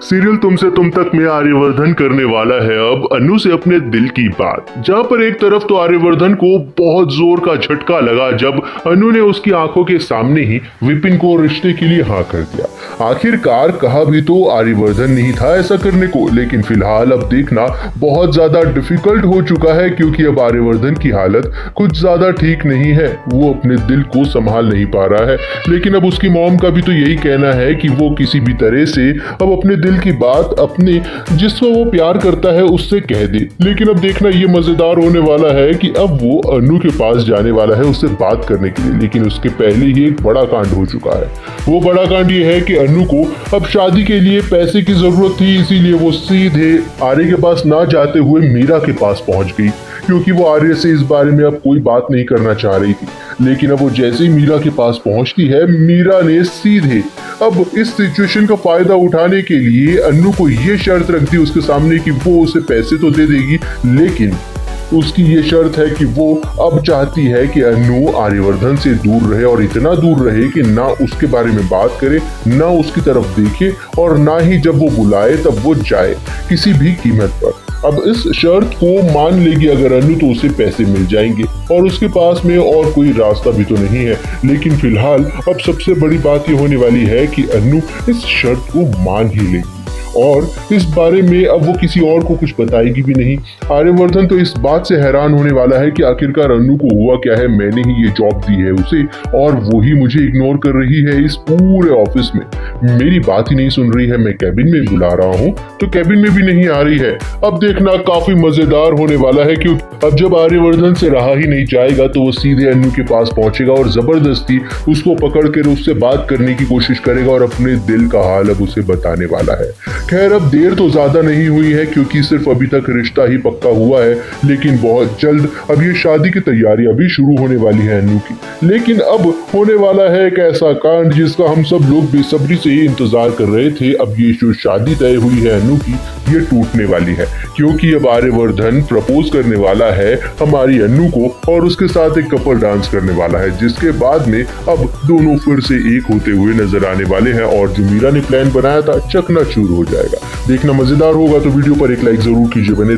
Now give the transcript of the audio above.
Serial तुमसे तुम तक में आर्यवर्धन करने वाला है अब अनु से अपने दिल की बात। जहां पर एक तरफ तो आर्यवर्धन को बहुत जोर का झटका लगा जब अनु ने उसकी आंखों के सामने ही विपिन को रिश्ते के लिए हाँ कर दिया। आखिरकार कहा भी तो आर्यवर्धन नहीं था ऐसा करने को, लेकिन फिलहाल अब देखना बहुत ज्यादा डिफिकल्ट हो चुका है क्योंकि अब आर्यवर्धन की हालत कुछ ज्यादा ठीक नहीं है। वो अपने दिल को संभाल नहीं पा रहा है, लेकिन अब उसकी मॉम का भी तो यही कहना है कि वो किसी भी तरह से अब अपने दिल की बात अपने जिसको वो प्यार करता है उससे कह दे। लेकिन अब देखना ये मजेदार होने वाला है कि अब वो अनु के पास जाने वाला है उससे बात करने के लिए, लेकिन उसके पहले ही एक बड़ा कांड हो चुका है। वो बड़ा कांड ये है कि अनु को अब शादी के लिए पैसे की जरूरत थी, इसीलिए वो सीधे आर्य के पास ना जाते हुए मीरा के पास पहुंच गई क्योंकि वो आर्य से इस बारे में अब कोई बात नहीं करना चाह रही थी। लेकिन अब वो जैसे ही मीरा के पास पहुंचती है, मीरा ने सीधे अब इस सिचुएशन का फायदा उठाने के लिए अनु को ये शर्त रख दी उसके सामने कि वो उसे पैसे तो दे देगी, लेकिन उसकी ये शर्त है कि वो अब चाहती है कि अनु आर्यवर्धन से दूर रहे और इतना दूर रहे कि ना उसके बारे में बात करे, ना उसकी तरफ देखे और ना ही जब वो बुलाए तब वो जाए किसी भी कीमत पर। अब इस शर्त को मान लेगी अगर अनु तो उसे पैसे मिल जाएंगे और उसके पास में और कोई रास्ता भी तो नहीं है। लेकिन फिलहाल अब सबसे बड़ी बात ये होने वाली है कि अनु इस शर्त को मान ही लेगी और इस बारे में अब वो किसी और को कुछ बताएगी भी नहीं। आर्यवर्धन तो इस बात से हैरान होने वाला है कि आखिरकार अनु को हुआ क्या है, मैंने ही ये जॉब दी है उसे और वो ही मुझे इग्नोर कर रही है इस पूरे ऑफिस में, मेरी बात ही नहीं सुन रही है। मैं कैबिन में बुला रहा हूँ तो कैबिन में भी नहीं आ रही है। अब देखना काफी मजेदार होने वाला है क्योंकि अब जब आर्यवर्धन से रहा ही नहीं जाएगा तो वो सीधे अनु के पास पहुंचेगा और जबरदस्ती उसको पकड़ कर उससे बात करने की कोशिश करेगा और अपने दिल का हाल अब उसे बताने वाला है। खैर अब देर तो ज्यादा नहीं हुई है क्योंकि सिर्फ अभी तक रिश्ता ही पक्का हुआ है, लेकिन बहुत जल्द अब ये शादी की तैयारियां भी शुरू होने वाली है अनु की। लेकिन अब होने वाला है एक ऐसा कांड जिसका हम सब लोग बेसब्री से इंतजार कर रहे थे। अब ये जो शादी तय हुई है अनु की ये टूटने वाली है क्योंकि अब आर्यवर्धन प्रपोज करने वाला है हमारी अनु को और उसके साथ एक कपल डांस करने वाला है, जिसके बाद में अब दोनों फिर से एक होते हुए नजर आने वाले हैं और जो मीरा ने प्लान बनाया था चकनाचूर हो जाएगा। देखना मजेदार होगा तो वीडियो पर एक लाइक जरूर कीजिए। बने